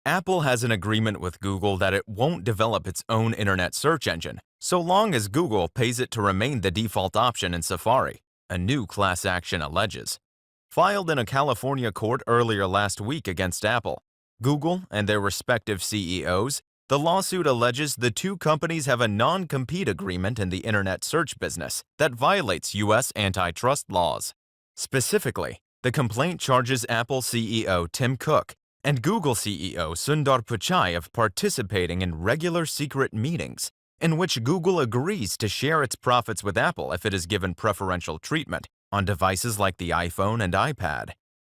Apple has an agreement with Google that it won't develop its own internet search engine, so long as Google pays it to remain the default option in Safari, a new class action alleges. Filed in a California court earlier last week against Apple, Google, and their respective CEOs, the lawsuit alleges the two companies have a non-compete agreement in the internet search business that violates U.S. antitrust laws. Specifically, the complaint charges Apple CEO Tim Cook and Google CEO Sundar Pichai of participating in regular secret meetings in which Google agrees to share its profits with Apple if it is given preferential treatment on devices like the iPhone and iPad.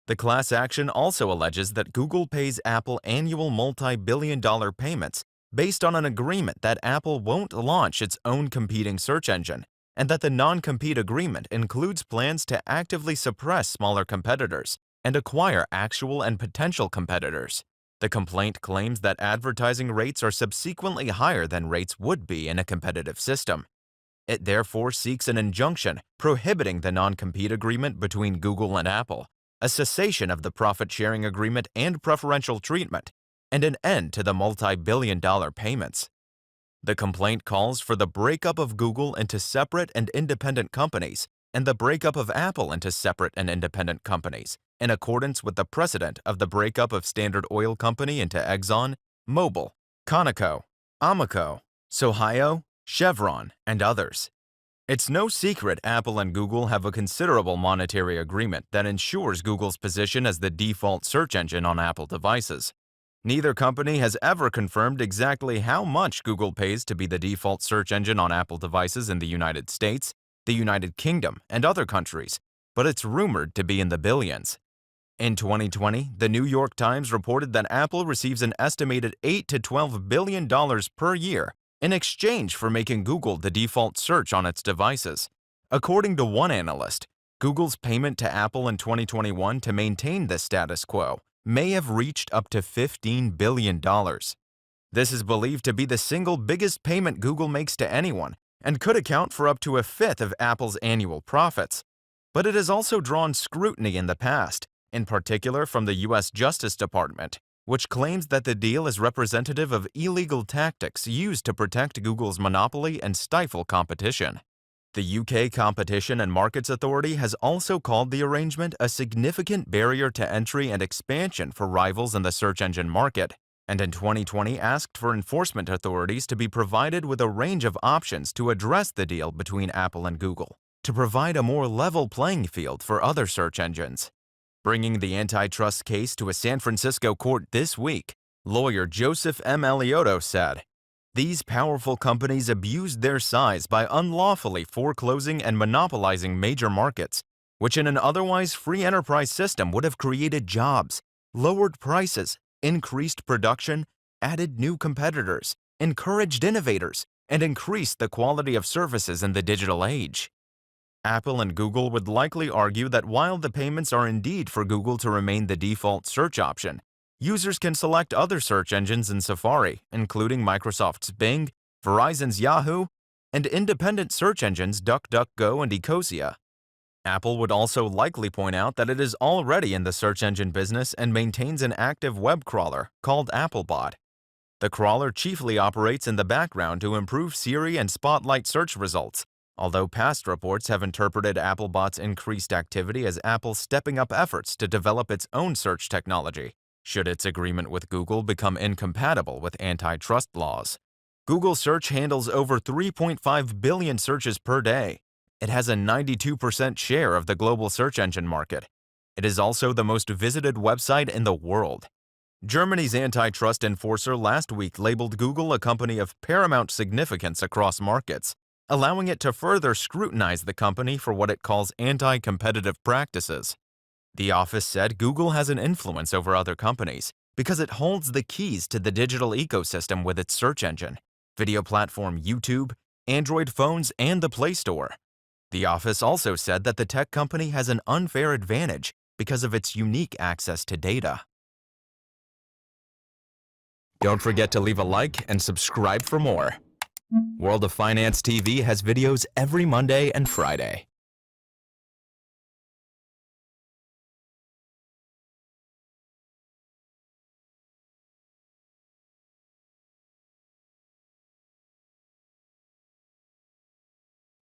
The class action also alleges that Google pays Apple annual multi-billion-dollar payments based on an agreement that Apple won't launch its own competing search engine, and that the non-compete agreement includes plans to actively suppress smaller competitors and acquire actual and potential competitors. The complaint claims that advertising rates are subsequently higher than rates would be in a competitive system. It therefore seeks an injunction prohibiting the non-compete agreement between Google and Apple, a cessation of the profit-sharing agreement and preferential treatment, and an end to the multi-billion-dollar payments. The complaint calls for the breakup of Google into separate and independent companies and the breakup of Apple into separate and independent companies, in accordance with the precedent of the breakup of Standard Oil Company into Exxon, Mobil, Conoco, Amoco, Sohio, Chevron, and others. It's no secret Apple and Google have a considerable monetary agreement that ensures Google's position as the default search engine on Apple devices. Neither company has ever confirmed exactly how much Google pays to be the default search engine on Apple devices in the United States, the United Kingdom, and other countries, but it's rumored to be in the billions. In 2020, the New York Times reported that Apple receives an estimated $8 to $12 billion per year in exchange for making Google the default search on its devices. According to one analyst, Google's payment to Apple in 2021 to maintain this status quo may have reached up to $15 billion. This is believed to be the single biggest payment Google makes to anyone and could account for up to a fifth of Apple's annual profits. But it has also drawn scrutiny in the past, in particular from the U.S. Justice Department, which claims that the deal is representative of illegal tactics used to protect Google's monopoly and stifle competition. The UK Competition and Markets Authority has also called the arrangement a significant barrier to entry and expansion for rivals in the search engine market, and in 2020 asked for enforcement authorities to be provided with a range of options to address the deal between Apple and Google, to provide a more level playing field for other search engines. Bringing the antitrust case to a San Francisco court this week, lawyer Joseph M. Eliotto said, "These powerful companies abused their size by unlawfully foreclosing and monopolizing major markets, which in an otherwise free enterprise system would have created jobs, lowered prices, increased production, added new competitors, encouraged innovators, and increased the quality of services in the digital age." Apple and Google would likely argue that while the payments are indeed for Google to remain the default search option, users can select other search engines in Safari, including Microsoft's Bing, Verizon's Yahoo, and independent search engines DuckDuckGo and Ecosia. Apple would also likely point out that it is already in the search engine business and maintains an active web crawler called Applebot. The crawler chiefly operates in the background to improve Siri and Spotlight search results, although past reports have interpreted Applebot's increased activity as Apple stepping up efforts to develop its own search technology, should its agreement with Google become incompatible with antitrust laws. Google Search handles over 3.5 billion searches per day. It has a 92% share of the global search engine market. It is also the most visited website in the world. Germany's antitrust enforcer last week labeled Google a company of paramount significance across markets, allowing it to further scrutinize the company for what it calls anti-competitive practices. The office said Google has an influence over other companies because it holds the keys to the digital ecosystem with its search engine, video platform YouTube, Android phones, and the Play Store. The office also said that the tech company has an unfair advantage because of its unique access to data. Don't forget to leave a like and subscribe for more. World of Finance TV has videos every Monday and Friday.